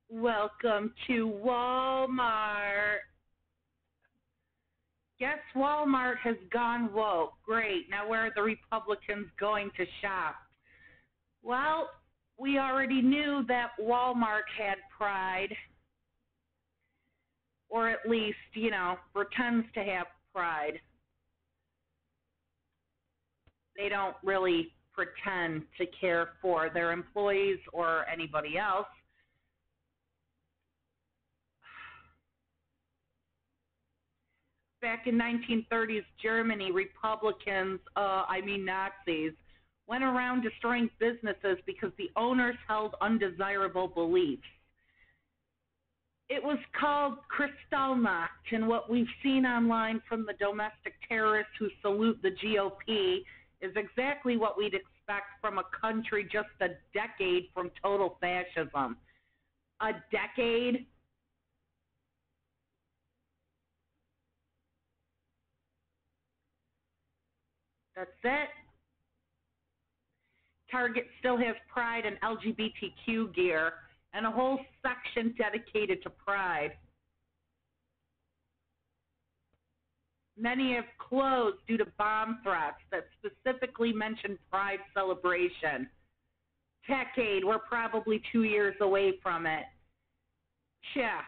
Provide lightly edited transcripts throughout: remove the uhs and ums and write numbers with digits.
Welcome to Walmart. Guess Walmart has gone woke. Great. Now where are the Republicans going to shop? Well, we already knew that Walmart had pride, or at least, pretends to have pride. They don't really pretend to care for their employees or anybody else. Back in 1930s Germany, Republicans, Nazis, went around destroying businesses because the owners held undesirable beliefs. It was called Kristallnacht, and what we've seen online from the domestic terrorists who salute the GOP is exactly what we'd expect from a country just a decade from total fascism. A decade? That's it. Target still has pride in LGBTQ gear and a whole section dedicated to pride. Many have closed due to bomb threats that specifically mention pride celebration. Decade, we're probably 2 years away from it. Yeah.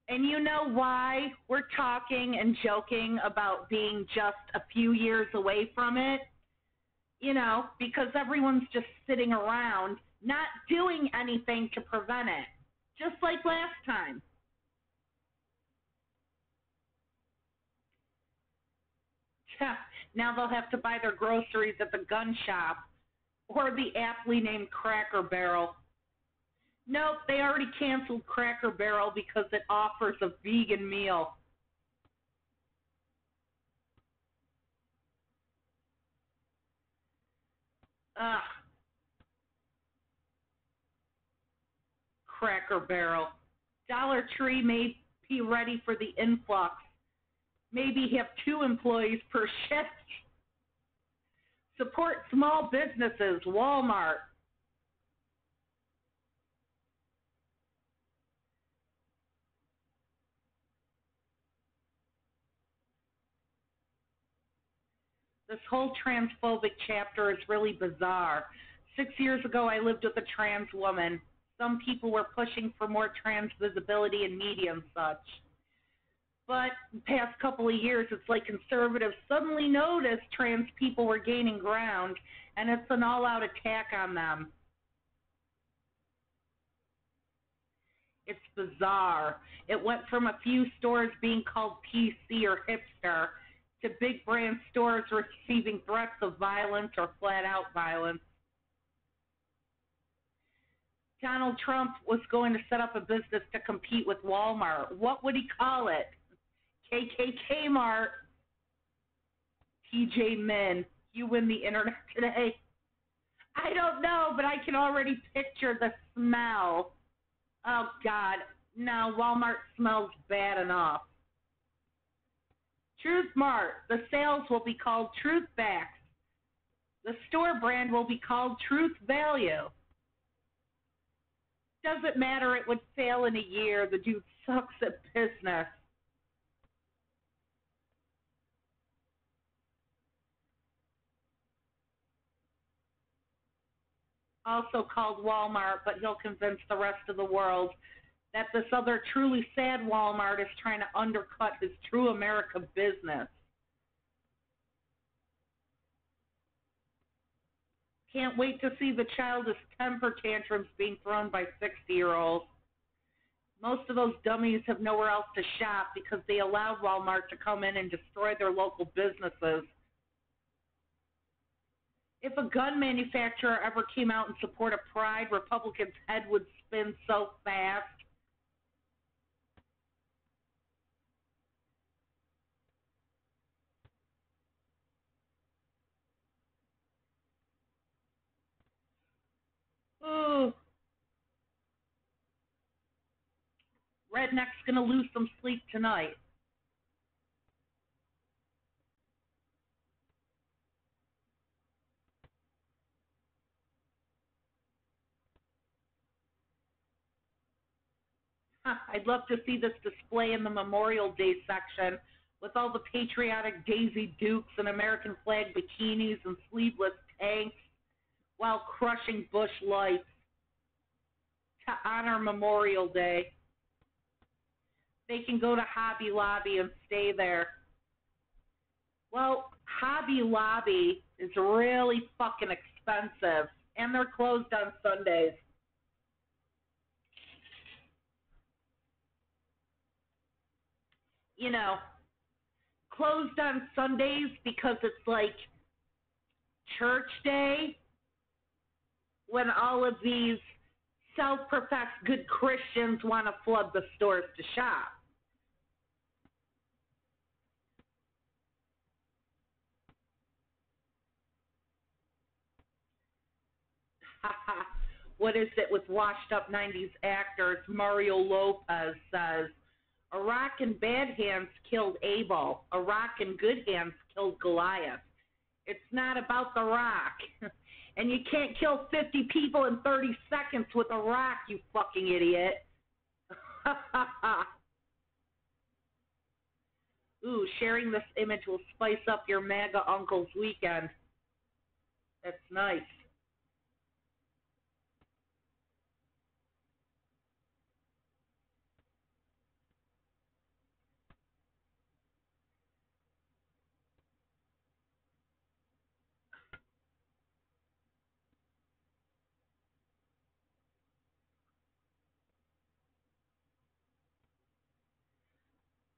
And you know why we're talking and joking about being just a few years away from it? Because everyone's just sitting around not doing anything to prevent it, just like last time. Yeah, now they'll have to buy their groceries at the gun shop or the aptly named Cracker Barrel. Nope, they already canceled Cracker Barrel because it offers a vegan meal. Ugh. Cracker Barrel. Dollar Tree may be ready for the influx. Maybe have 2 employees per shift. Support small businesses, Walmart. This whole transphobic chapter is really bizarre. 6 years ago, I lived with a trans woman. Some people were pushing for more trans visibility in media and such. But the past couple of years, it's like conservatives suddenly noticed trans people were gaining ground, and it's an all-out attack on them. It's bizarre. It went from a few stores being called PC or hipster to big brand stores receiving threats of violence or flat-out violence. Donald Trump was going to set up a business to compete with Walmart. What would he call it? KKK Mart. TJ Min, you win the internet today. I don't know, but I can already picture the smell. Oh, God. No, Walmart smells bad enough. Truth Mart. The sales will be called Truth Facts. The store brand will be called Truth Value. Doesn't matter, it would fail in a year. The dude sucks at business. Also called Walmart, but he'll convince the rest of the world that this other truly sad Walmart is trying to undercut his true America business. Can't wait to see the childish temper tantrums being thrown by 60-year-olds. Most of those dummies have nowhere else to shop because they allowed Walmart to come in and destroy their local businesses. If a gun manufacturer ever came out in support of Pride, Republicans' head would spin so fast. Ooh. Redneck's going to lose some sleep tonight. I'd love to see this display in the Memorial Day section with all the patriotic Daisy Dukes and American flag bikinis and sleeveless tanks while crushing Bush Lights to honor Memorial Day. They can go to Hobby Lobby and stay there. Well, Hobby Lobby is really fucking expensive, and they're closed on Sundays. You know, closed on Sundays because it's like church day when all of these self-professed good Christians want to flood the stores to shop. What is it with washed up 90s actors? Mario Lopez says, a rock in bad hands killed Abel. A rock in good hands killed Goliath. It's not about the rock. And you can't kill 50 people in 30 seconds with a rock, you fucking idiot. Ooh, sharing this image will spice up your MAGA uncle's weekend. That's nice.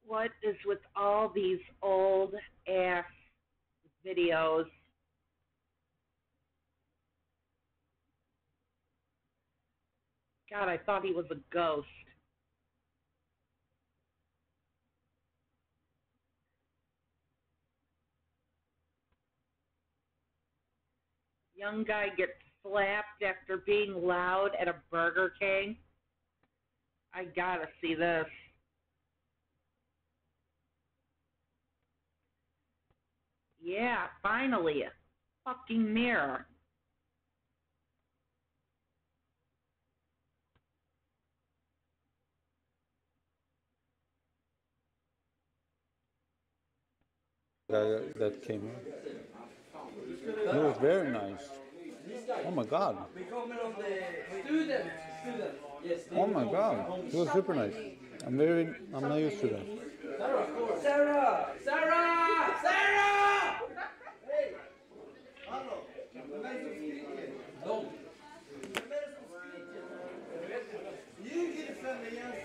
What is with all these old ass videos? God, I thought he was a ghost. Young guy gets slapped after being loud at a Burger King. I gotta see this. Yeah, finally, a fucking mirror. That came in. It was very nice. Oh my god. Oh my god. It was super nice. I'm not used to that. Sarah! Sarah! Sarah! Hey! Hallå! Vem är det som skriker? De. Vem är det som skriker? Ljuger du för mig Jens?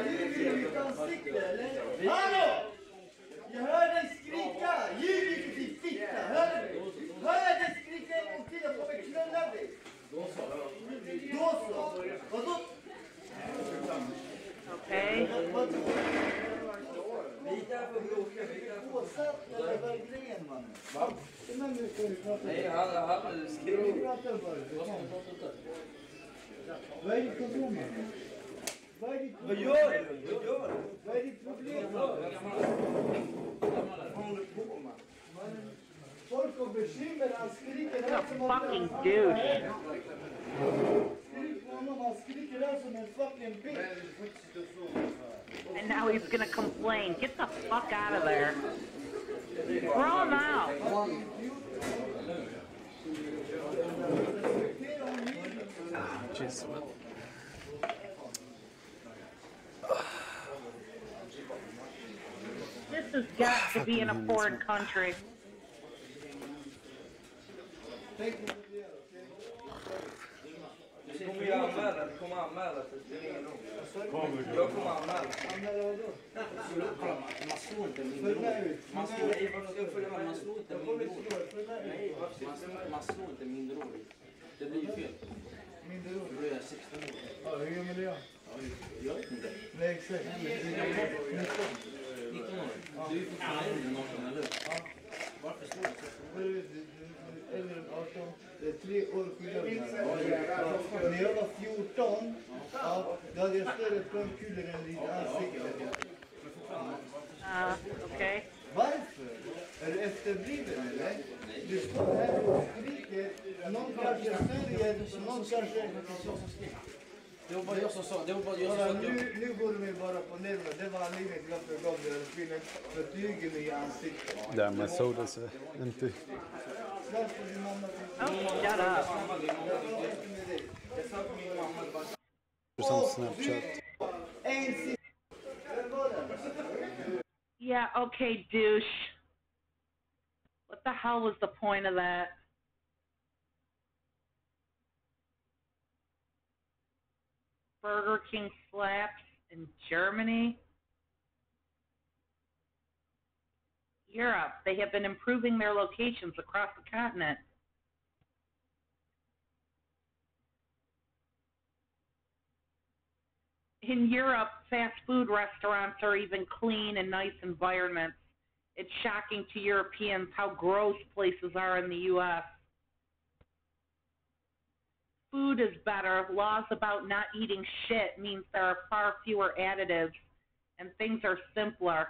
Ljuger du i mitt ansikte eller? Hallå! Jag hör dig skrika! Ljug inte din fitta! Hör du? Hör dig skrika en gång till och får mig knulla dig! Då så! Vadå? Okay. Nej, han skriver. Vad är ditt problem? Vad gör du? Vad är ditt problem? Folk har bekymmer, han skriker What a fucking douche. Han skriker där som en fucking bitch. And now he's gonna complain. Get the fuck out of there. Throw him out. Jeez. This has got to be in a foreign country. Du kommer ju anmäla, du kommer anmäla för det är ingen roll. Jag kommer anmäla. Man slår inte minderårig. Man slår inte minderårig. Man slår inte minderårig. Det blir ju fel. Minderårig? Då är jag 16 år. Ja, hur gammal är jag? Jag vet inte. Nej, exakt. 19 år. Du är ju fortfarande äldre än 18, eller hur? Ja. Varför slår du? Äldre än 18. Det är 3 år skillnad. När jag var 14, ja, då hade jag större pungkulor än ditt ansikte. Okay. Varför? Är du efterbliven eller? Du står här och skriker. Någon kanske sörjer, någon kanske... Det var bara jag som sa, det var bara jag som Kolla, sa att jag... nu går de ju bara på nerverna. Det var anledningen till att jag gav det. Kvinnan för tygen i ansiktet. Ja, men så det sig inte. Snart får din mamma till. Oh, shut up. Som Snapchat. En sista. Vem var det? Yeah, okay, douche. What the hell was the point of that? Burger King slaps in Germany? Europe. They have been improving their locations across the continent. In Europe, fast food restaurants are even clean and nice environments. It's shocking to Europeans how gross places are in the U.S. Food is better. Laws about not eating shit means there are far fewer additives, and things are simpler.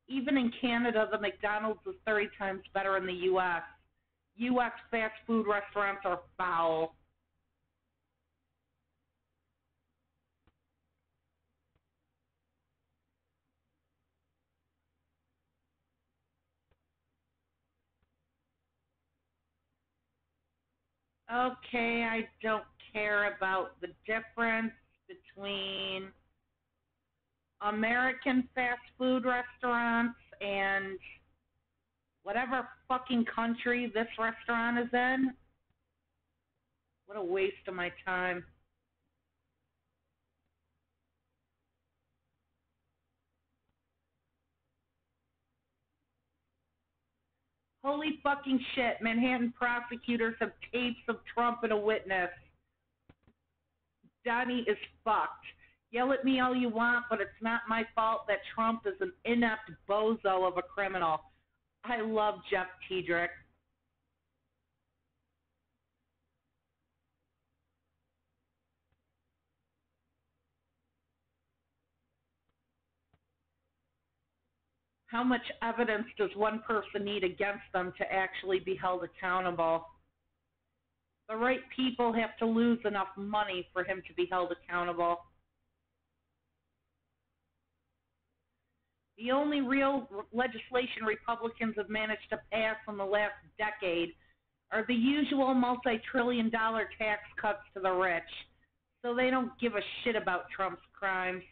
Even in Canada, the McDonald's is 30 times better in the U.S. U.S. fast food restaurants are foul. Okay, I don't care about the difference between American fast food restaurants and whatever fucking country this restaurant is in. What a waste of my time. Holy fucking shit, Manhattan prosecutors have tapes of Trump and a witness. Donnie is fucked. Yell at me all you want, but it's not my fault that Trump is an inept bozo of a criminal. I love Jeff Tiedrich. How much evidence does one person need against them to actually be held accountable? The right people have to lose enough money for him to be held accountable. The only real legislation Republicans have managed to pass in the last decade are the usual multi-trillion-dollar tax cuts to the rich, so they don't give a shit about Trump's crimes.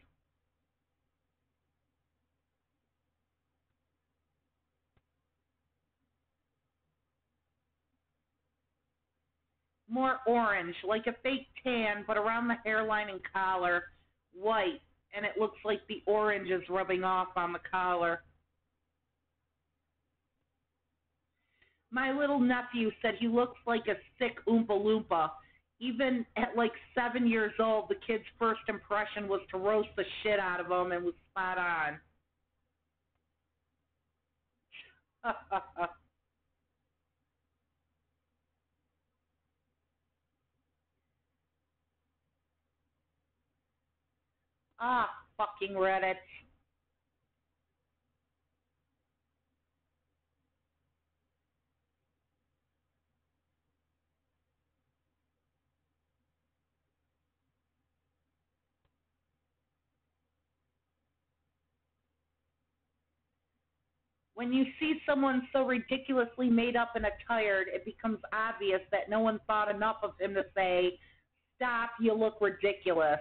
More orange, like a fake tan, but around the hairline and collar, white, and it looks like the orange is rubbing off on the collar. My little nephew said he looks like a sick Oompa Loompa. Even at like 7 years old, the kid's first impression was to roast the shit out of him and was spot on. Ah, fucking Reddit. When you see someone so ridiculously made up and attired, it becomes obvious that no one thought enough of him to say, "Stop, you look ridiculous."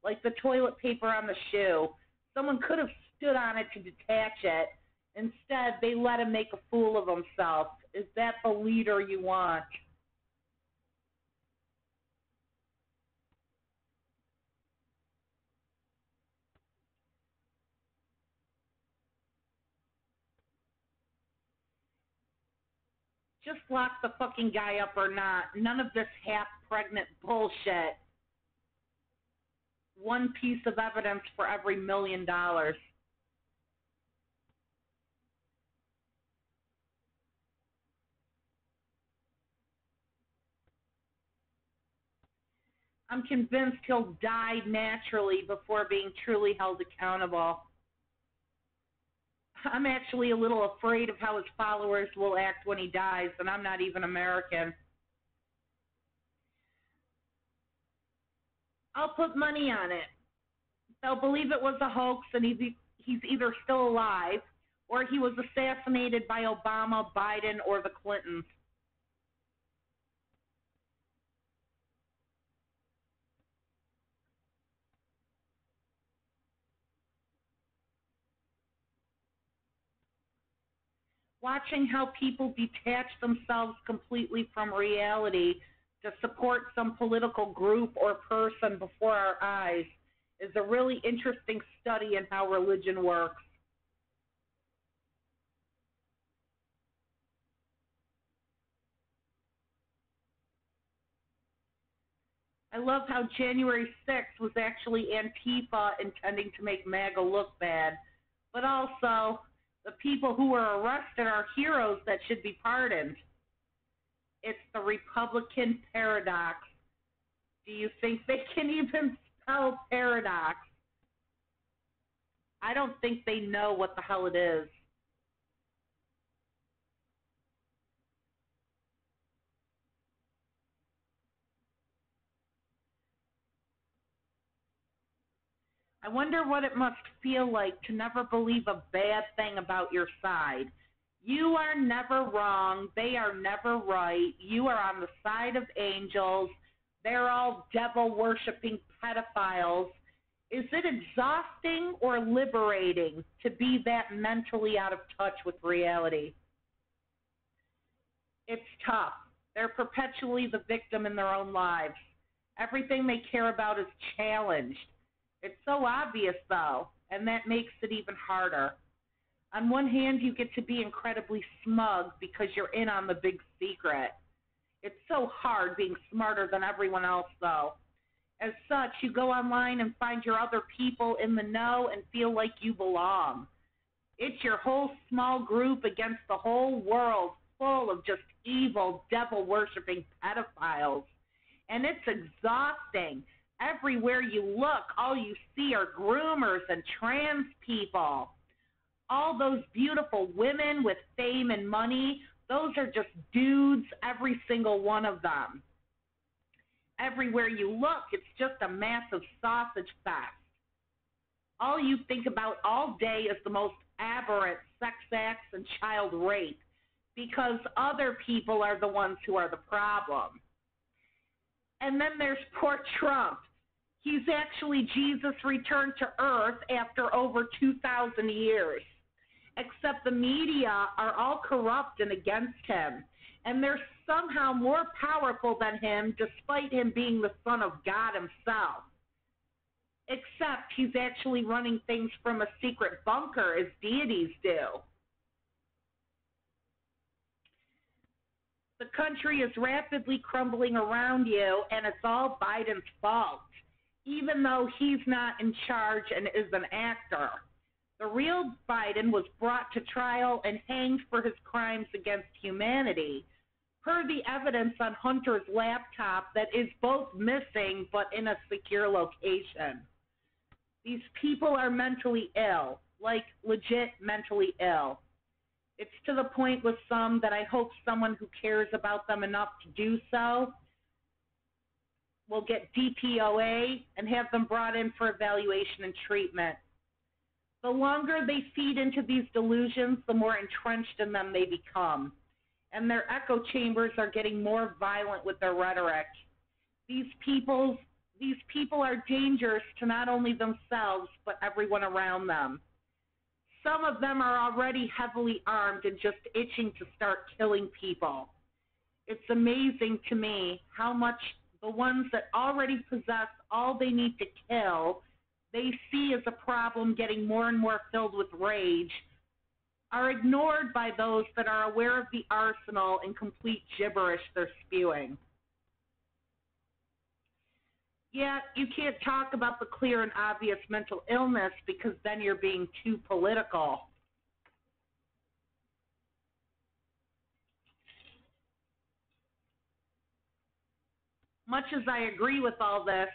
Like the toilet paper on the shoe. Someone could have stood on it to detach it. Instead, they let him make a fool of himself. Is that the leader you want? Just lock the fucking guy up or not. None of this half-pregnant bullshit. One piece of evidence for every $1 million. I'm convinced he'll die naturally before being truly held accountable. I'm actually a little afraid of how his followers will act when he dies, and I'm not even American. I'll put money on it. They'll believe it was a hoax and he's either still alive or he was assassinated by Obama, Biden, or the Clintons. Watching how people detach themselves completely from reality to support some political group or person before our eyes is a really interesting study in how religion works. I love how January 6th was actually Antifa intending to make MAGA look bad, but also the people who were arrested are heroes that should be pardoned. It's the Republican paradox. Do you think they can even spell paradox? I don't think they know what the hell it is. I wonder what it must feel like to never believe a bad thing about your side. You are never wrong. They are never right. You are on the side of angels. They're all devil-worshipping pedophiles. Is it exhausting or liberating to be that mentally out of touch with reality? It's tough. They're perpetually the victim in their own lives. Everything they care about is challenged. It's so obvious, though, and that makes it even harder. On one hand, you get to be incredibly smug because you're in on the big secret. It's so hard being smarter than everyone else, though. As such, you go online and find your other people in the know and feel like you belong. It's your whole small group against the whole world full of just evil, devil-worshipping pedophiles. And it's exhausting. Everywhere you look, all you see are groomers and trans people. All those beautiful women with fame and money, those are just dudes, every single one of them. Everywhere you look, it's just a massive sausage fest. All you think about all day is the most aberrant sex acts and child rape because other people are the ones who are the problem. And then there's poor Trump. He's actually Jesus returned to earth after over 2,000 years. Except the media are all corrupt and against him. And they're somehow more powerful than him despite him being the Son of God himself. Except he's actually running things from a secret bunker as deities do. The country is rapidly crumbling around you, and it's all Biden's fault, even though he's not in charge and is an actor. The real Biden was brought to trial and hanged for his crimes against humanity, per the evidence on Hunter's laptop that is both missing but in a secure location. These people are mentally ill, like legit mentally ill. It's to the point with some that I hope someone who cares about them enough to do so will get DPOA and have them brought in for evaluation and treatment. The longer they feed into these delusions, the more entrenched in them they become. And their echo chambers are getting more violent with their rhetoric. These people are dangerous to not only themselves, but everyone around them. Some of them are already heavily armed and just itching to start killing people. It's amazing to me how much the ones that already possess all they need to kill, they see as a problem getting more and more filled with rage, are ignored by those that are aware of the arsenal and complete gibberish they're spewing. Yet, you can't talk about the clear and obvious mental illness because then you're being too political. Much as I agree with all this,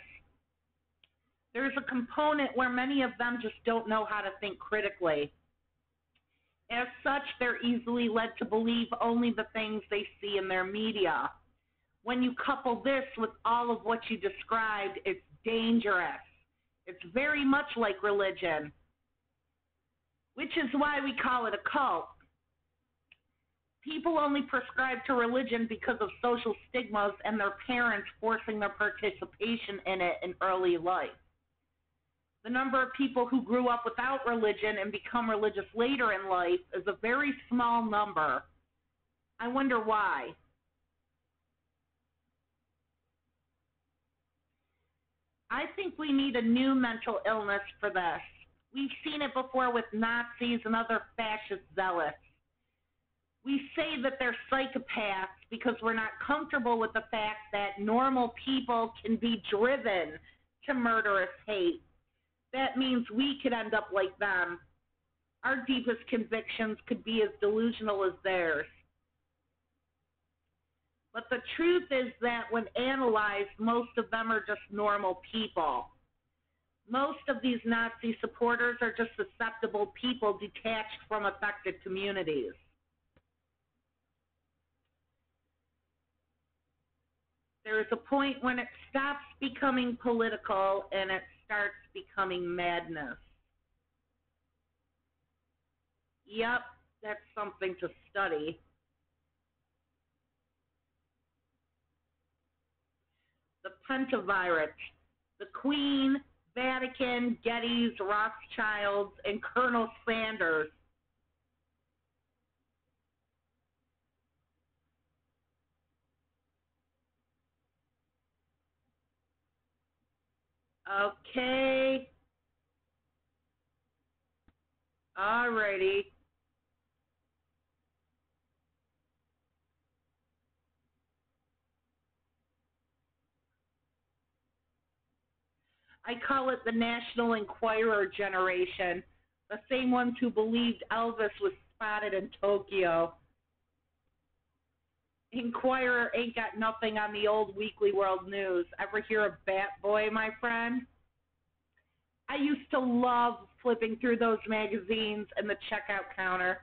there's a component where many of them just don't know how to think critically. As such, they're easily led to believe only the things they see in their media. When you couple this with all of what you described, it's dangerous. It's very much like religion, which is why we call it a cult. People only prescribe to religion because of social stigmas and their parents forcing their participation in it in early life. The number of people who grew up without religion and become religious later in life is a very small number. I wonder why. I think we need a new mental illness for this. We've seen it before with Nazis and other fascist zealots. We say that they're psychopaths because we're not comfortable with the fact that normal people can be driven to murderous hate. That means we could end up like them. Our deepest convictions could be as delusional as theirs. But the truth is that when analyzed, most of them are just normal people. Most of these Nazi supporters are just susceptible people detached from affected communities. There is a point when it stops becoming political and it starts becoming madness. Yep, that's something to study. The Pentavirate, the Queen, Vatican, Gettys, Rothschilds, and Colonel Sanders. Okay. Alrighty. I call it the National Enquirer generation, the same ones who believed Elvis was spotted in Tokyo. Enquirer ain't got nothing on the old Weekly World News. Ever hear of Bat Boy, my friend? I used to love flipping through those magazines and the checkout counter.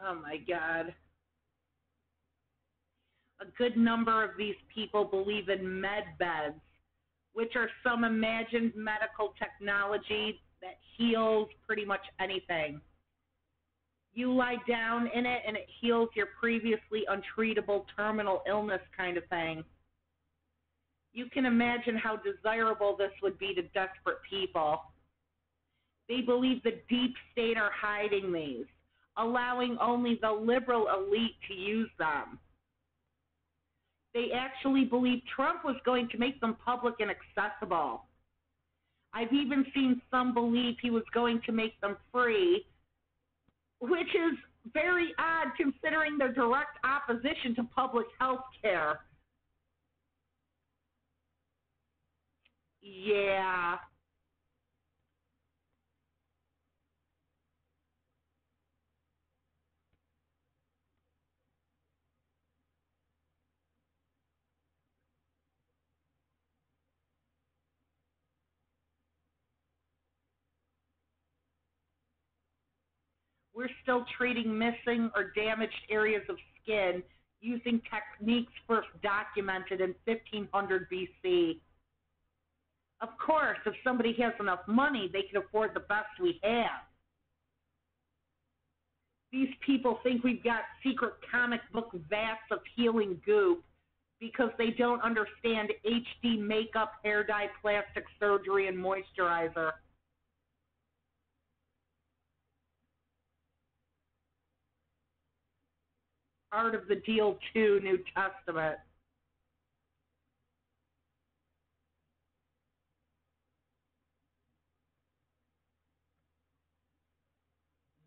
Oh my God. A good number of these people believe in med beds, which are some imagined medical technology that heals pretty much anything. You lie down in it and it heals your previously untreatable terminal illness kind of thing. You can imagine how desirable this would be to desperate people. They believe the deep state are hiding these, allowing only the liberal elite to use them. They actually believe Trump was going to make them public and accessible. I've even seen some believe he was going to make them free, which is very odd considering their direct opposition to public health care. Yeah. We're still treating missing or damaged areas of skin using techniques first documented in 1500 BC. Of course, if somebody has enough money, they can afford the best we have. These people think we've got secret comic book vats of healing goop because they don't understand HD makeup, hair dye, plastic surgery, and moisturizer. Art of the Deal 2, New Testament.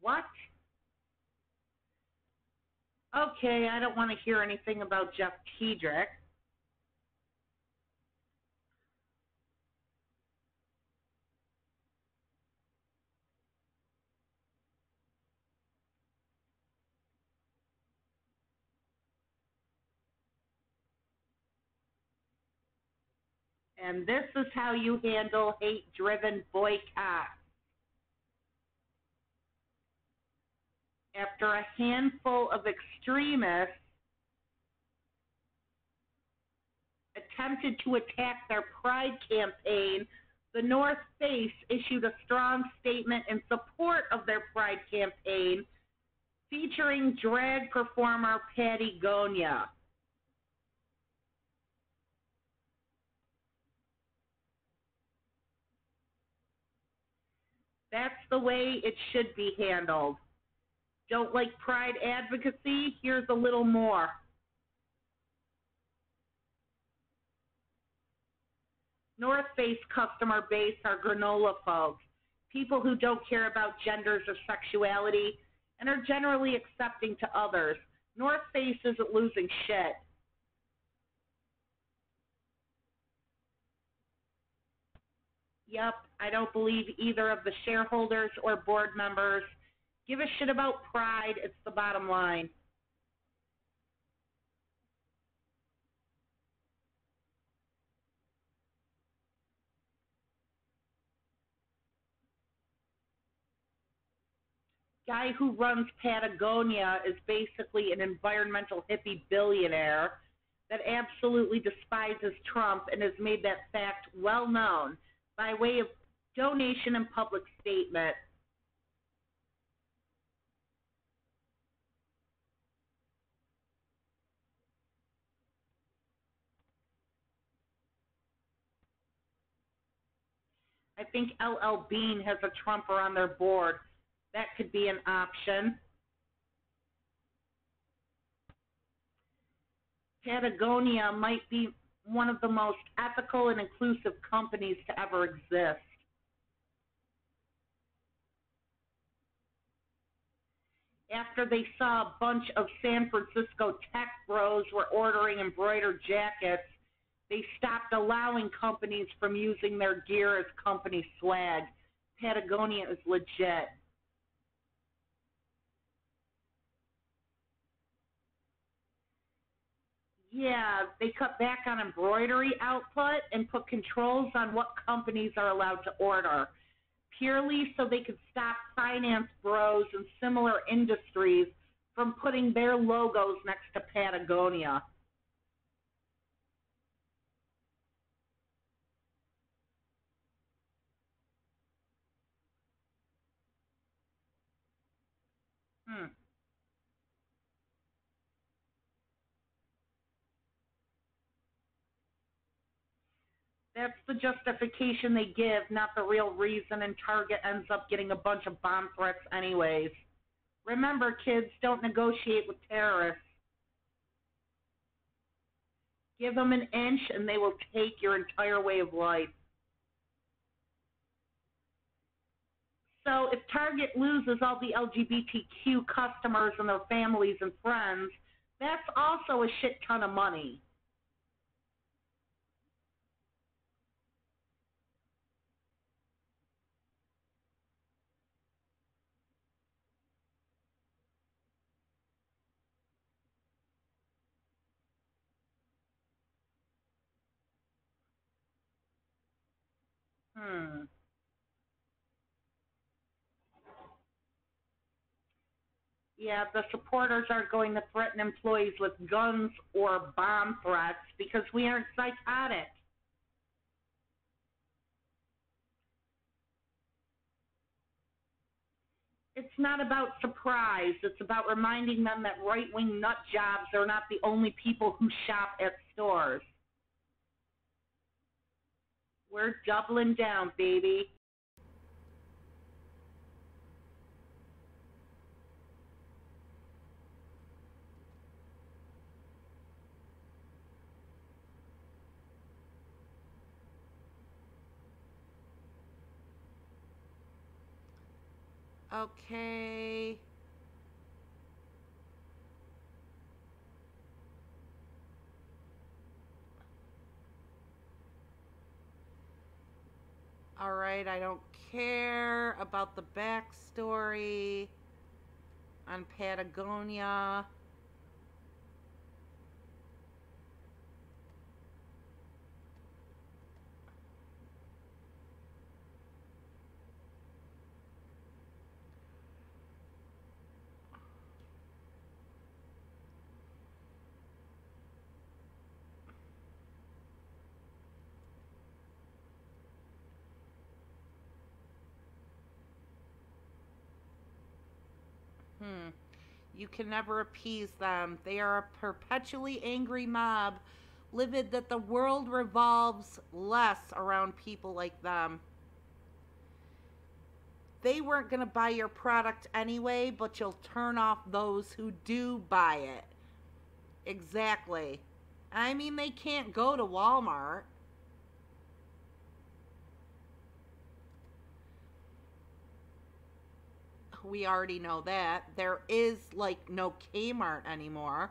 What? Okay, I don't want to hear anything about Jeff Tiedrick. And this is how you handle hate-driven boycotts. After a handful of extremists attempted to attack their Pride campaign, the North Face issued a strong statement in support of their Pride campaign, featuring drag performer Patagonia. That's the way it should be handled. Don't like Pride advocacy? Here's a little more. North Face customer base are granola folks, people who don't care about genders or sexuality and are generally accepting to others. North Face isn't losing shit. Yep, I don't believe either of the shareholders or board members give a shit about Pride. It's the bottom line. Guy who runs Patagonia is basically an environmental hippie billionaire that absolutely despises Trump and has made that fact well known by way of donation and public statement. I think LL Bean has a Trumper on their board. That could be an option. Patagonia might be one of the most ethical and inclusive companies to ever exist. After they saw a bunch of San Francisco tech bros were ordering embroidered jackets, they stopped allowing companies from using their gear as company swag. Patagonia is legit. Yeah, they cut back on embroidery output and put controls on what companies are allowed to order, purely so they could stop finance bros in similar industries from putting their logos next to Patagonia. That's the justification they give, not the real reason, and Target ends up getting a bunch of bomb threats anyways. Remember, kids, don't negotiate with terrorists. Give them an inch and they will take your entire way of life. So if Target loses all the LGBTQ customers and their families and friends, that's also a shit ton of money. Yeah, the supporters are going to threaten employees with guns or bomb threats because we aren't psychotic. It's not about surprise. It's about reminding them that right-wing nut jobs are not the only people who shop at stores. We're doubling down, baby. Okay. All right, I don't care about the backstory on Patagonia. You can never appease them. They are a perpetually angry mob, livid that the world revolves less around people like them. They weren't going to buy your product anyway, but you'll turn off those who do buy it. Exactly. I mean, they can't go to Walmart. We already know that. There is, like, no Kmart anymore.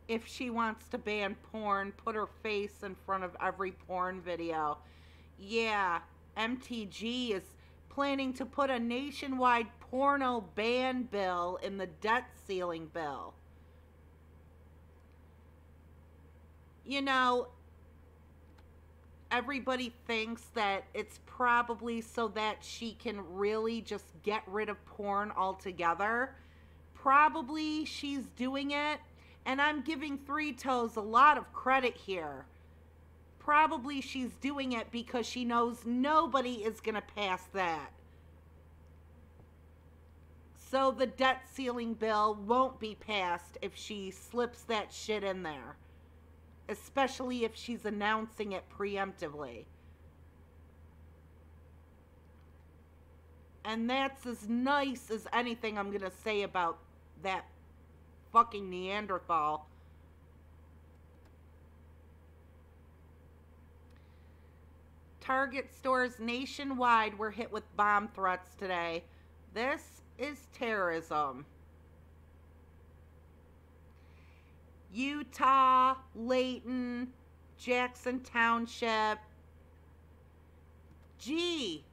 If she wants to ban porn, put her face in front of every porn video. Yeah, MTG is planning to put a nationwide porno ban bill in the debt ceiling bill. You know, everybody thinks that it's probably so that she can really just get rid of porn altogether. Probably she's doing it. And I'm giving Three Toes a lot of credit here. Probably she's doing it because she knows nobody is going to pass that. So the debt ceiling bill won't be passed if she slips that shit in there. Especially if she's announcing it preemptively. And that's as nice as anything I'm going to say about that fucking Neanderthal. Target stores nationwide were hit with bomb threats today. This is terrorism. Utah, Layton, Jackson Township. Gee,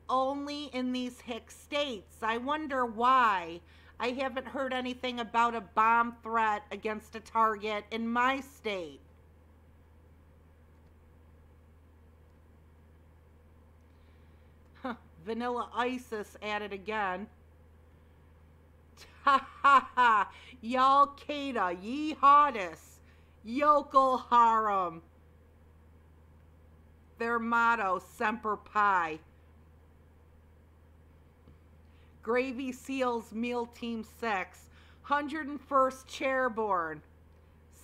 only in these hick states. I wonder why. I haven't heard anything about a bomb threat against a Target in my state. Vanilla ISIS at it again. Ha ha ha. Al-Qaeda, Jihadis, Yokel Haram. Their motto, Semper Pi. Gravy Seals Meal Team 6. 101st Chairborne.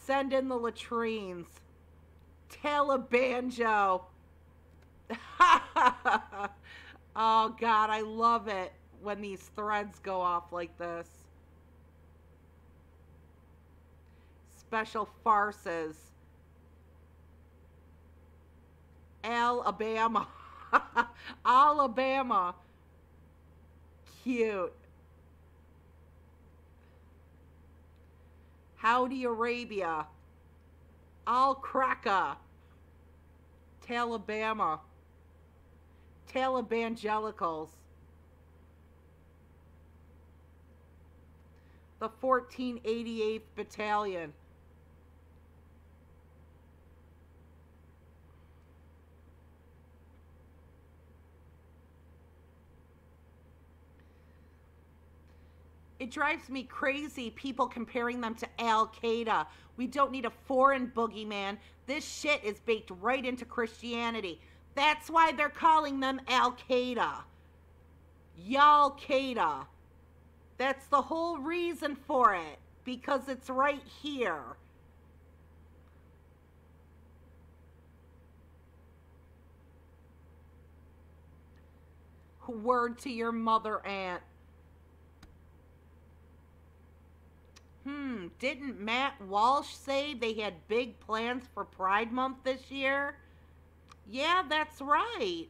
Send in the latrines. Talibanjo. Oh, God, I love it when these threads go off like this. Special farces. Alabama. Alabama. Cute. Saudi Arabia. Al-Qaeda. Talibama. Talibangelicals. The 1488th Battalion. It drives me crazy, people comparing them to Al-Qaeda. We don't need a foreign boogeyman. This shit is baked right into Christianity. That's why they're calling them Al-Qaeda. Yal-Qaeda. That's the whole reason for it. Because it's right here. Word to your mother, aunt. Didn't Matt Walsh say they had big plans for Pride Month this year? Yeah, that's right.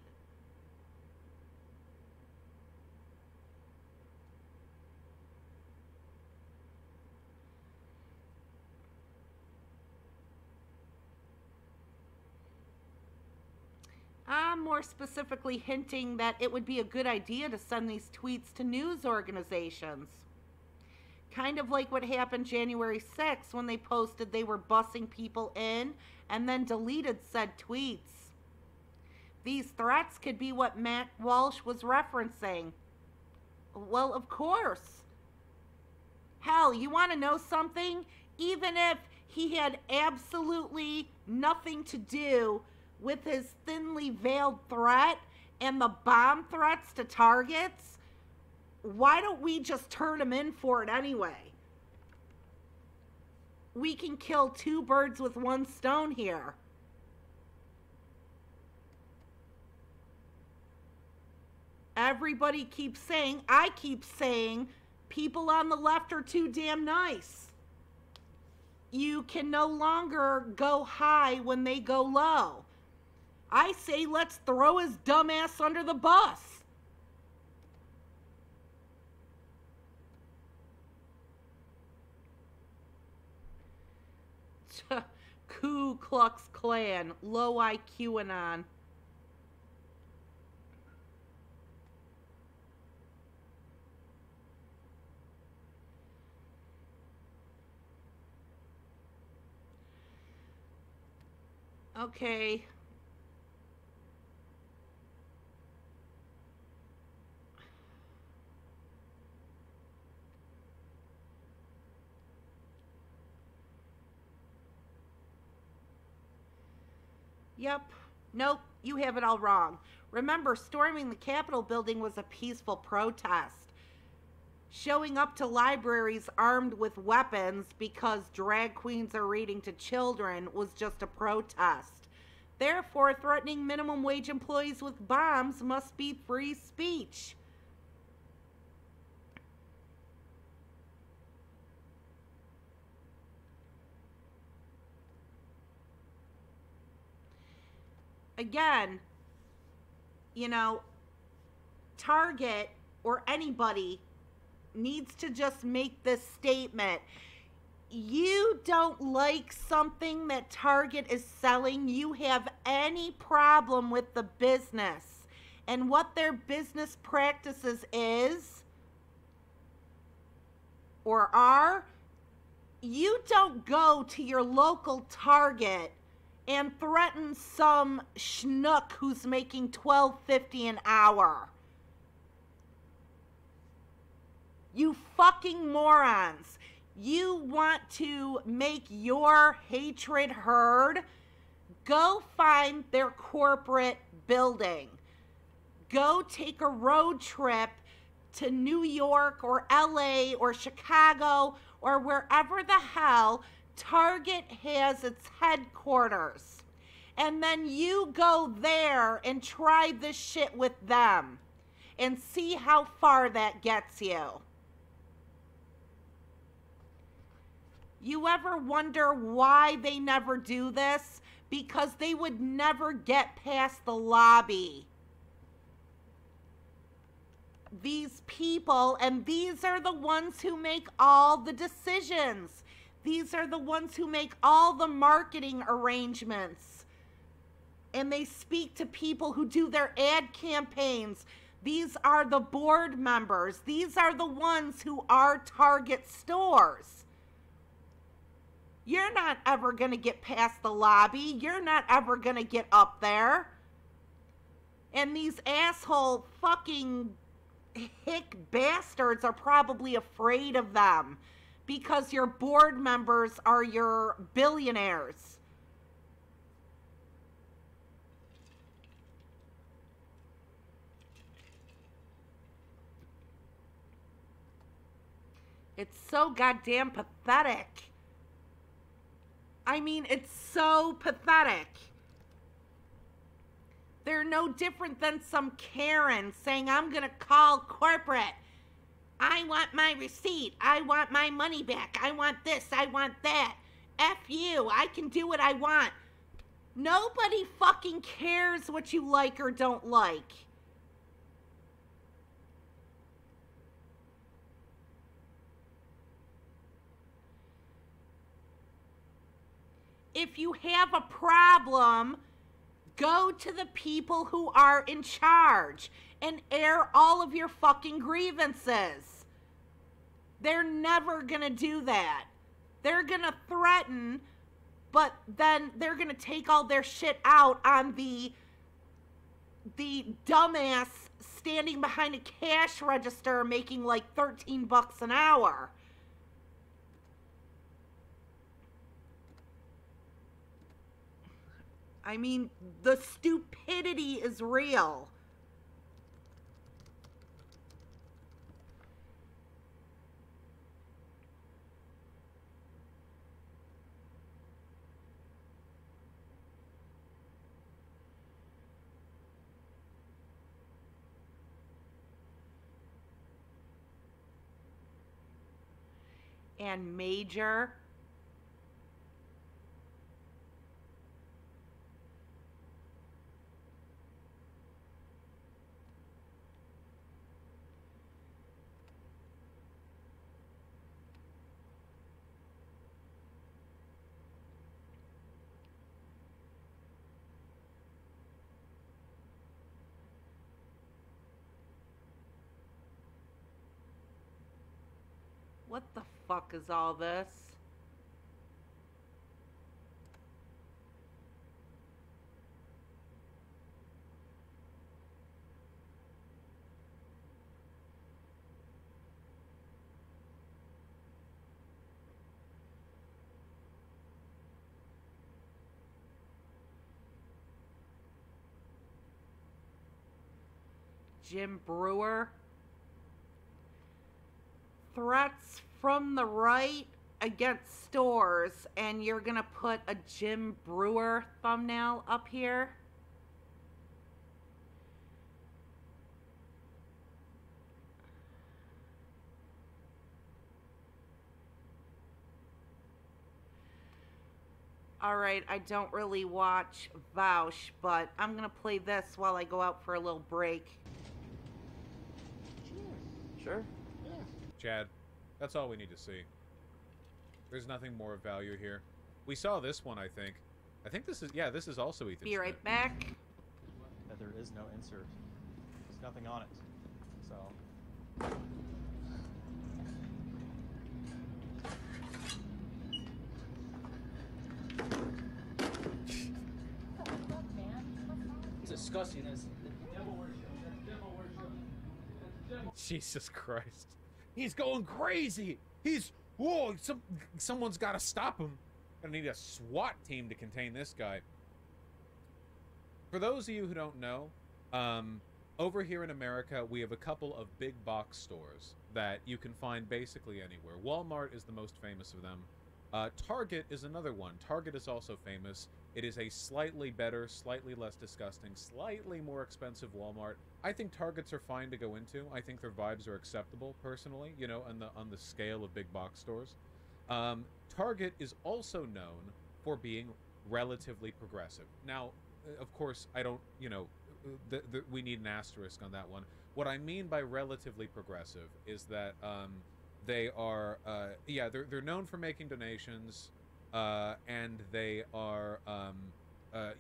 I'm more specifically hinting that it would be a good idea to send these tweets to news organizations. Kind of like what happened January 6th when they posted they were busing people in and then deleted said tweets. These threats could be what Matt Walsh was referencing. Well, of course. Hell, you want to know something? Even if he had absolutely nothing to do with his thinly veiled threat and the bomb threats to targets, why don't we just turn him in for it anyway? We can kill two birds with one stone here. Everybody keeps saying, I keep saying, people on the left are too damn nice. You can no longer go high when they go low. I say let's throw his dumb ass under the bus. Ku Klux Klan, low IQ anon. Okay. Yep. Nope, you have it all wrong. Remember, storming the Capitol building was a peaceful protest. Showing up to libraries armed with weapons because drag queens are reading to children was just a protest. Therefore, threatening minimum wage employees with bombs must be free speech. Again, you know, Target or anybody needs to just make this statement. You don't like something that Target is selling, you have any problem with the business and what their business practices is or are, you don't go to your local Target and threaten some schnook who's making $12.50 an hour. You fucking morons. You want to make your hatred heard? Go find their corporate building. Go take a road trip to New York or LA or Chicago or wherever the hell Target has its headquarters. And then you go there and try this shit with them and see how far that gets you. You ever wonder why they never do this? Because they would never get past the lobby. These people, and these are the ones who make all the decisions. These are the ones who make all the marketing arrangements. And they speak to people who do their ad campaigns. These are the board members. These are the ones who are Target stores. You're not ever going to get past the lobby. You're not ever going to get up there. And these asshole fucking hick bastards are probably afraid of them because your board members are your billionaires. It's so goddamn pathetic. I mean, it's so pathetic. They're no different than some Karen saying, I'm going to call corporate. I want my receipt. I want my money back. I want this. I want that. F you. I can do what I want. Nobody fucking cares what you like or don't like. If you have a problem, go to the people who are in charge and air all of your fucking grievances. They're never gonna do that. They're gonna threaten, but then they're gonna take all their shit out on the dumbass standing behind a cash register making like $13 an hour. I mean, the stupidity is real. And Major. What the fuck is all this? Jim Brewer. Threats from the right against stores, and you're gonna put a Jim Brewer thumbnail up here. Alright, I don't really watch Vaush, but I'm gonna play this while I go out for a little break. Sure. Chad, that's all we need to see. There's nothing more of value here. We saw this one, I think. I think this is, yeah, this is also Ethan Be Smith. right back. That there is no insert. There's nothing on it. So. It's disgusting. Jesus Christ. He's going crazy! He's... Whoa! Someone's got to stop him. Gonna need a SWAT team to contain this guy. For those of you who don't know, over here in America, we have a couple of big box stores that you can find basically anywhere. Walmart is the most famous of them. Target is another one. Target is also famous. It is a slightly better, slightly less disgusting, slightly more expensive Walmart. I think Targets are fine to go into. I think their vibes are acceptable, personally, you know, on the scale of big box stores. Target is also known for being relatively progressive. Now, of course, I don't, you know, we need an asterisk on that one. What I mean by relatively progressive is that they are, yeah, they're known for making donations, and they are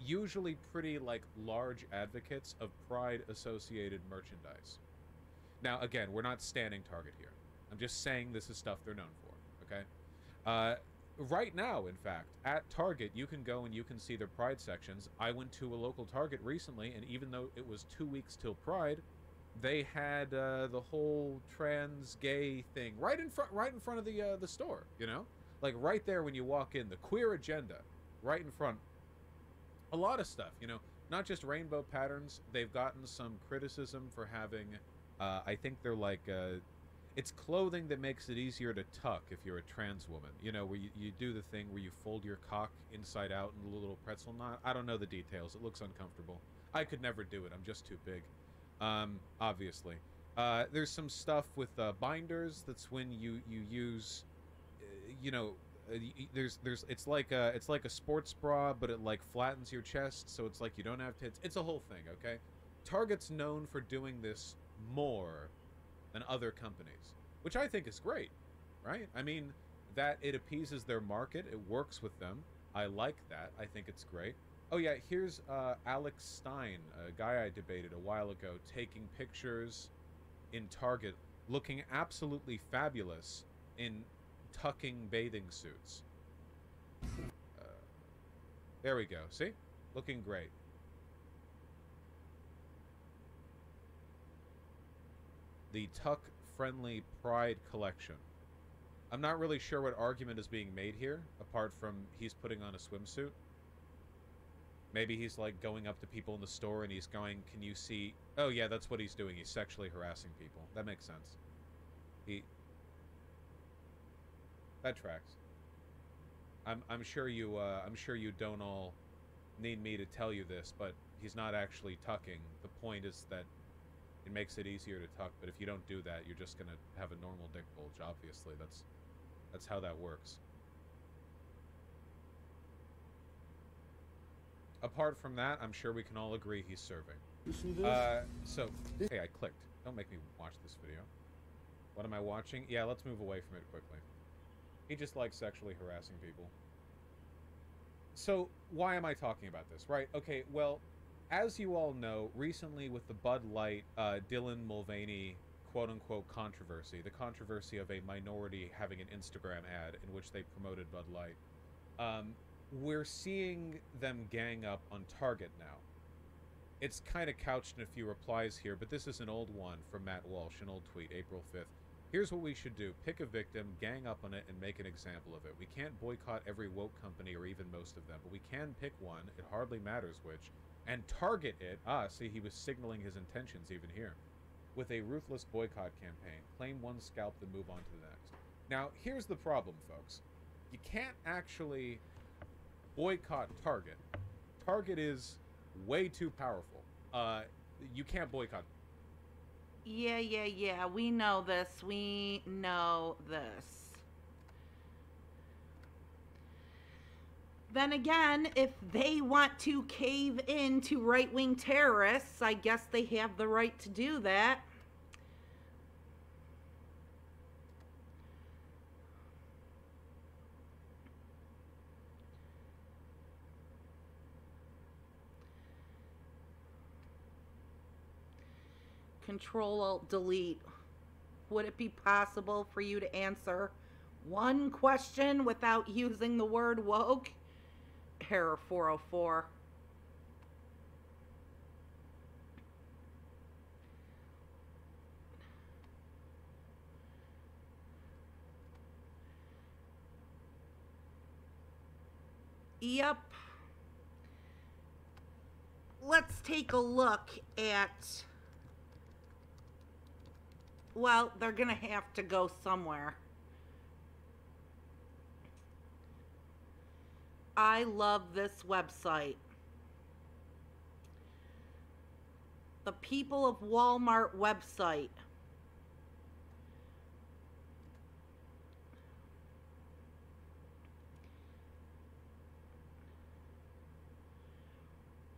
usually pretty, like, large advocates of Pride-associated merchandise. Now, again, we're not standing Target here. I'm just saying this is stuff they're known for, okay? Right now, in fact, at Target, you can go and you can see their Pride sections. I went to a local Target recently, and even though it was 2 weeks till Pride, they had the whole trans gay thing right in front of the store, you know? Like, right there when you walk in, the queer agenda, right in front. A lot of stuff, you know, not just rainbow patterns. They've gotten some criticism for having, I think they're like, it's clothing that makes it easier to tuck if you're a trans woman. You know, where you do the thing where you fold your cock inside out in a little pretzel knot. I don't know the details. It looks uncomfortable. I could never do it. I'm just too big. Obviously. There's some stuff with binders. That's when you use, you know, it's like a sports bra, but it like flattens your chest, so it's like you don't have tits. It's a whole thing, okay? Target's known for doing this more than other companies, which I think is great, right? I mean, that it appeases their market, it works with them. I like that. I think it's great. Oh yeah, here's Alex Stein, a guy I debated a while ago, taking pictures in Target looking absolutely fabulous in tucking bathing suits. There we go. See? Looking great. The tuck-friendly Pride collection. I'm not really sure what argument is being made here, apart from he's putting on a swimsuit. Maybe he's, like, going up to people in the store and he's going, can you see... Oh, yeah, that's what he's doing. He's sexually harassing people. That makes sense. That tracks. I'm sure you don't all need me to tell you this, but he's not actually tucking. The point is that it makes it easier to tuck, but if you don't do that, you're just gonna have a normal dick bulge, obviously. That's how that works. Apart from that, I'm sure we can all agree he's serving. You see this? Hey, I clicked. Don't make me watch this video. What am I watching? Yeah, let's move away from it quickly. He just likes sexually harassing people. So, why am I talking about this? Right, okay, well, as you all know, recently with the Bud Light, Dylan Mulvaney quote-unquote controversy, the controversy of a minority having an Instagram ad in which they promoted Bud Light, we're seeing them gang up on Target now. It's kind of couched in a few replies here, but this is an old one from Matt Walsh, an old tweet, April 5th. Here's what we should do. Pick a victim, gang up on it, and make an example of it. We can't boycott every woke company or even most of them, but we can pick one, it hardly matters which, and target it. See, he was signaling his intentions even here. With a ruthless boycott campaign. Claim one scalp, then move on to the next. Now, here's the problem, folks. You can't actually boycott Target. Target is way too powerful. You can't boycott. Yeah. We know this. We know this. Then again, if they want to cave in to right-wing terrorists, I guess they have the right to do that. Control-Alt-Delete. Would it be possible for you to answer one question without using the word woke? Error 404. Yep. Let's take a look at... Well, they're gonna have to go somewhere. I love this website. The People of Walmart website.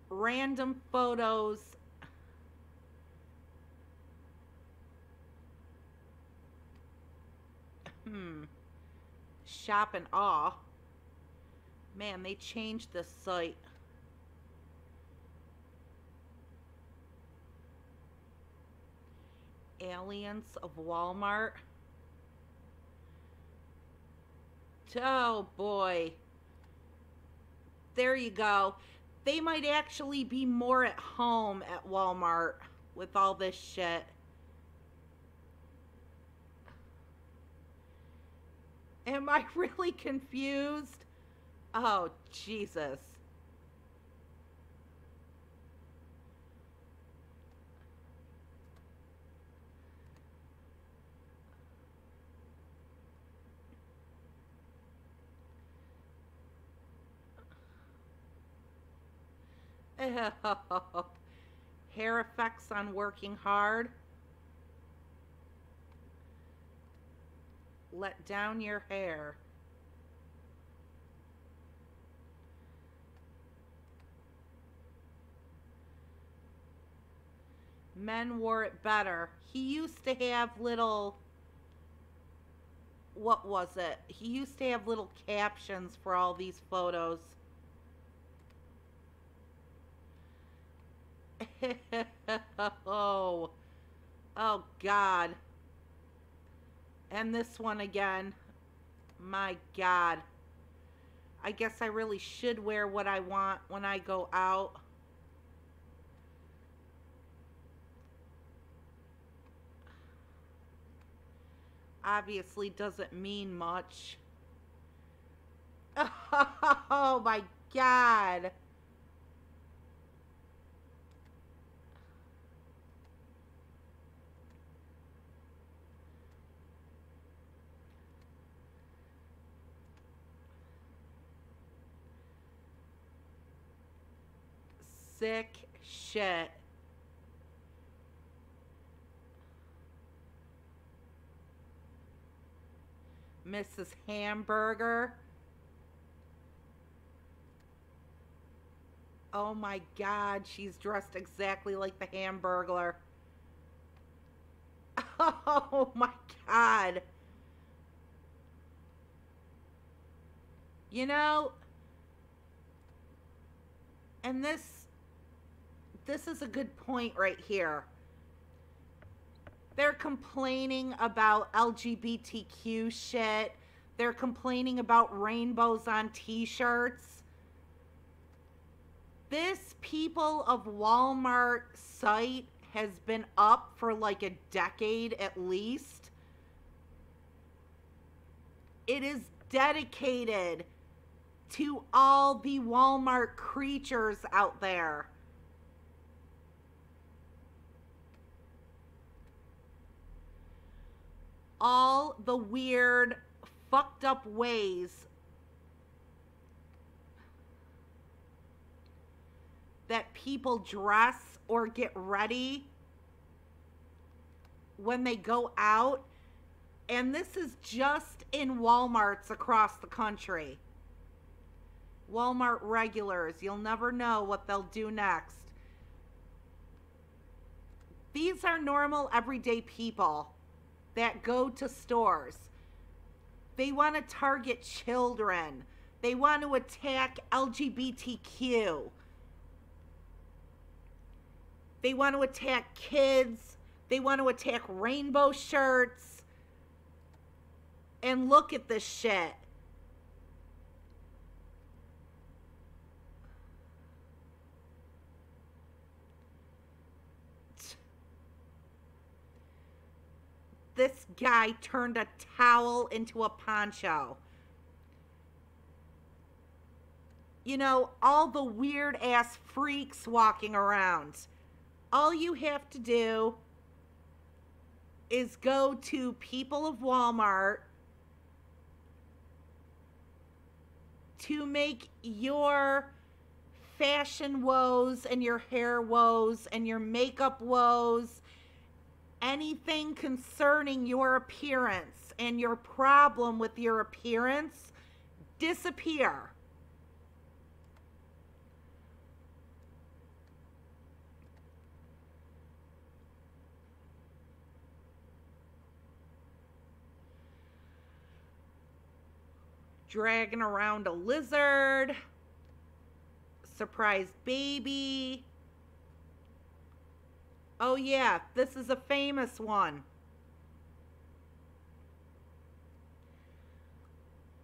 Random photos. Shop in awe. Man, they changed this site. Aliens of Walmart. Oh boy. There you go. They might actually be more at home at Walmart with all this shit. Am I really confused? Oh, Jesus. Hair effects on working hard. Let down your hair. Men wore it better. He used to have little... What was it? He used to have little captions for all these photos. Oh God. And this one again. My God. I guess I really should wear what I want when I go out. Obviously doesn't mean much. Oh my God. Sick shit. Mrs. Hamburger. Oh my God, she's dressed exactly like the Hamburglar. Oh my God. You know, and this is a good point right here. They're complaining about LGBTQ shit. They're complaining about rainbows on t-shirts. This People of Walmart site has been up for like a decade at least. It is dedicated to all the Walmart creatures out there. All the weird, fucked up ways that people dress or get ready when they go out. And this is just in Walmarts across the country. Walmart regulars, you'll never know what they'll do next. These are normal, everyday people that go to stores. They want to target children. They want to attack LGBTQ. They want to attack kids. They want to attack rainbow shirts. And look at this shit. This guy turned a towel into a poncho. You know, all the weird ass freaks walking around. All you have to do is go to People of Walmart to make your fashion woes and your hair woes and your makeup woes, anything concerning your appearance and your problem with your appearance, disappear. Dragging around a lizard, surprise baby. Oh yeah, this is a famous one.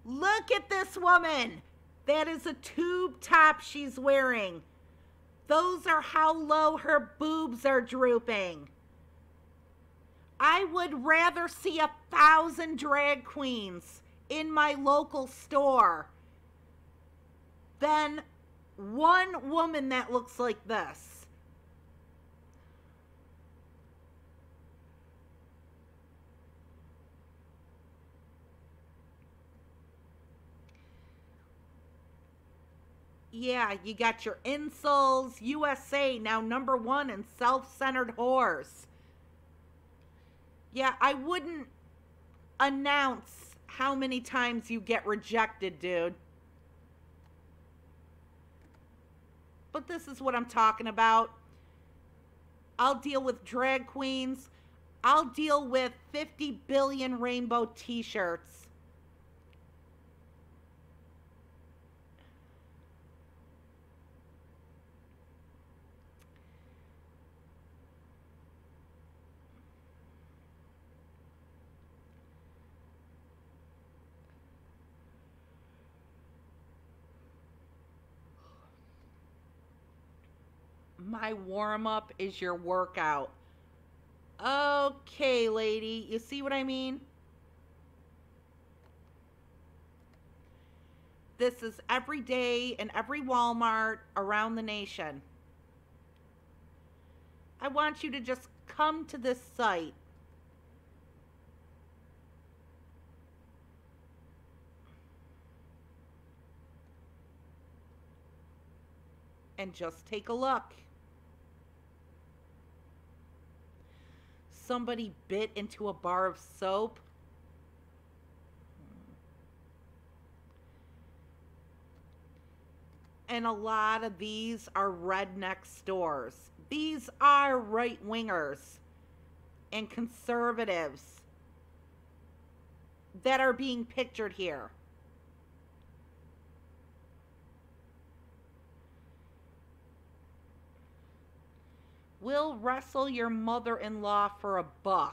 Look at this woman. That is a tube top she's wearing. Those are how low her boobs are drooping. I would rather see 1,000 drag queens in my local store than one woman that looks like this. Yeah, you got your incels, USA, now #1 in self-centered whores. Yeah, I wouldn't announce how many times you get rejected, dude. But this is what I'm talking about. I'll deal with drag queens. I'll deal with 50 billion rainbow t-shirts. My warm-up is your workout. Okay, lady. You see what I mean? This is every day in every Walmart around the nation. I want you to just come to this site. And just take a look. Somebody bit into a bar of soap. And a lot of these are redneck stores. These are right-wingers and conservatives that are being pictured here. We'll wrestle your mother-in-law for $1.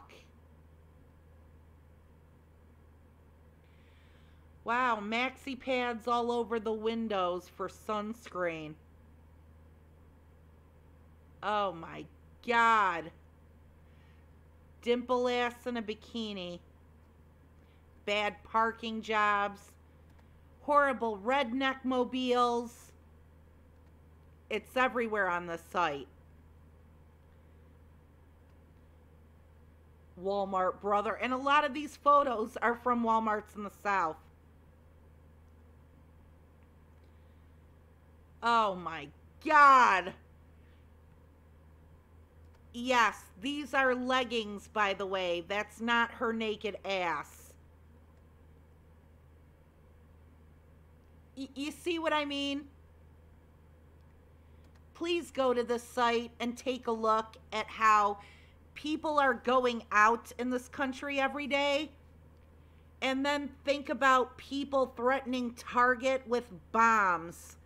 Wow, maxi pads all over the windows for sunscreen. Oh my God. Dimple ass in a bikini. Bad parking jobs. Horrible redneck mobiles. It's everywhere on the site. Walmart brother. And a lot of these photos are from Walmarts in the South. Oh my God. Yes, these are leggings, by the way. That's not her naked ass. You see what I mean? Please go to this site and take a look at how people are going out in this country every day. And then think about people threatening Target with bombs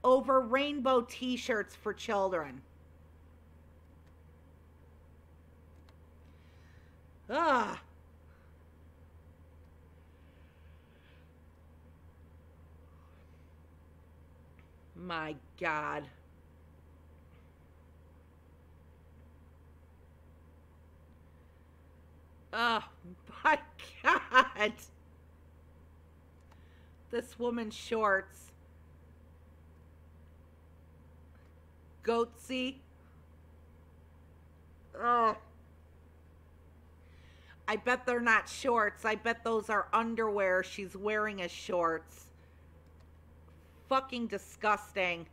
over rainbow t-shirts for children. Ugh. My God. Oh my God. This woman's shorts. Goatsy. Oh. I bet they're not shorts. I bet those are underwear she's wearing as shorts. Fucking disgusting.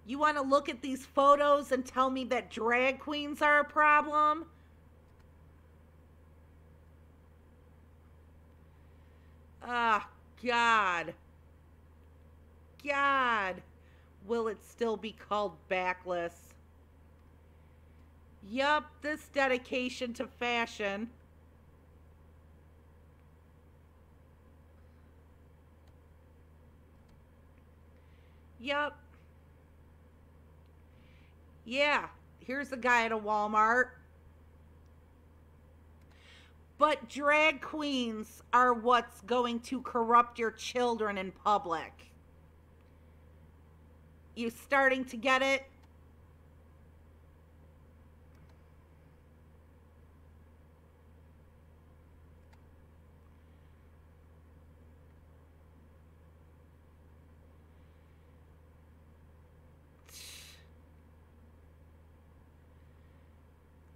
You want to look at these photos and tell me that drag queens are a problem? Ah, God. God. Will it still be called backless? Yup, this dedication to fashion. Yup. Yeah, here's a guy at a Walmart. But drag queens are what's going to corrupt your children in public. You starting to get it?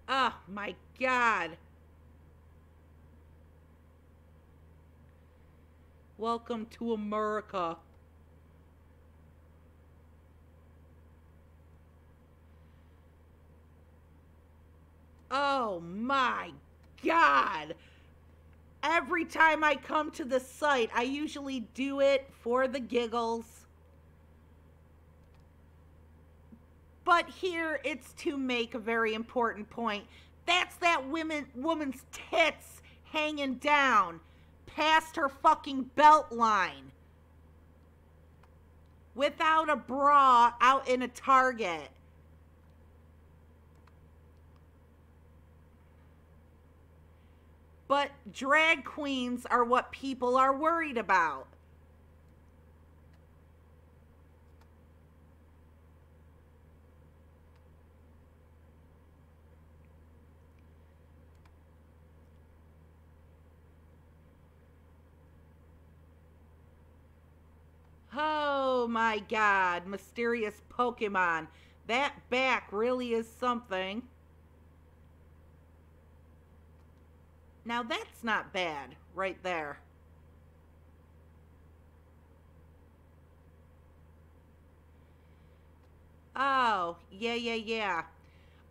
Oh my God. Welcome to America. Oh my God. Every time I come to the site, I usually do it for the giggles. But here it's to make a very important point. That's that woman's tits hanging down past her fucking belt line. Without a bra out in a Target. But drag queens are what people are worried about. Oh my god, mysterious Pokemon. That back really is something. Now that's not bad, right there. Oh, yeah.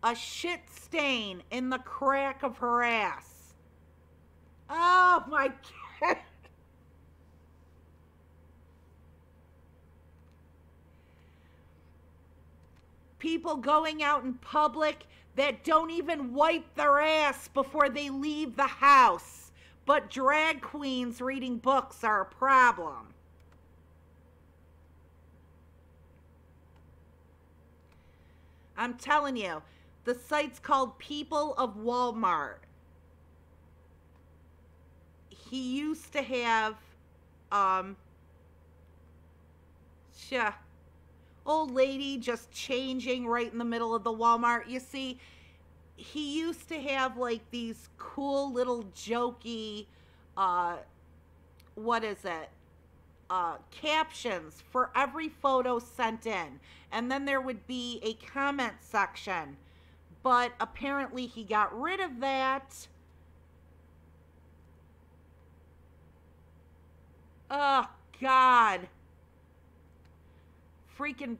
A shit stain in the crack of her ass. Oh my god. People going out in public that don't even wipe their ass before they leave the house. But drag queens reading books are a problem. I'm telling you, the site's called People of Walmart. He used to have, old lady just changing right in the middle of the Walmart. You see, he used to have like these cool little jokey, captions for every photo sent in. And then there would be a comment section. But apparently he got rid of that. Oh, God. Freaking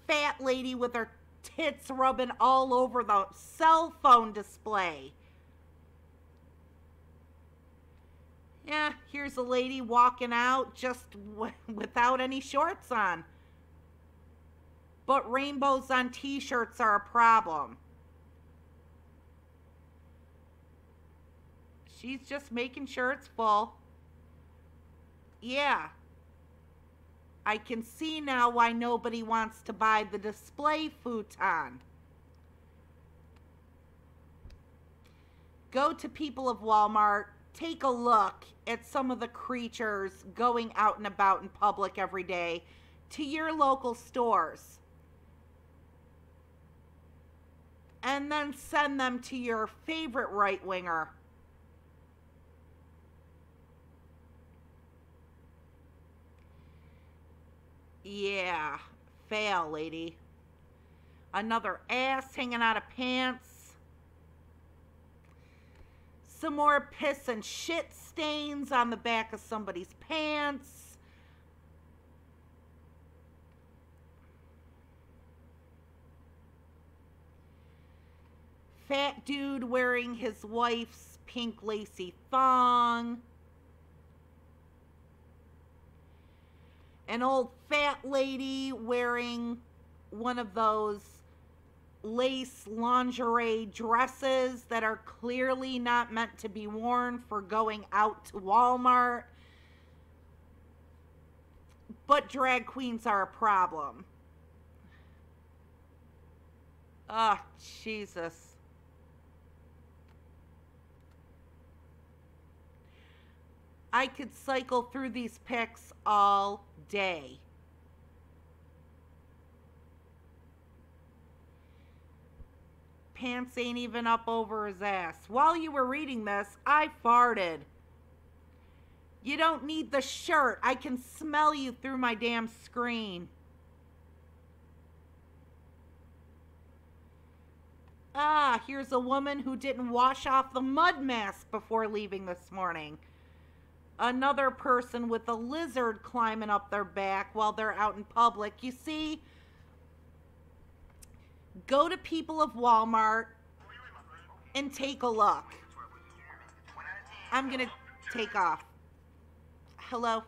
fat lady with her tits rubbing all over the cell phone display. Yeah, here's a lady walking out just without any shorts on. But rainbows on t-shirts are a problem. She's just making sure it's full. Yeah. I can see now why nobody wants to buy the display futon. Go to People of Walmart. Take a look at some of the creatures going out and about in public every day to your local stores. And then send them to your favorite right-winger. Yeah, fail, lady. Another ass hanging out of pants. Some more piss and shit stains on the back of somebody's pants. Fat dude wearing his wife's pink lacy thong. An old fat lady wearing one of those lace lingerie dresses that are clearly not meant to be worn for going out to Walmart. But drag queens are a problem. Oh, Jesus. I could cycle through these pics all day. Pants ain't even up over his ass. While you were reading this, I farted. You don't need the shirt. I can smell you through my damn screen. Ah, here's a woman who didn't wash off the mud mask before leaving this morning. Another person with a lizard climbing up their back while they're out in public. You see, go to People of Walmart and take a look. I'm going to take off. Hello?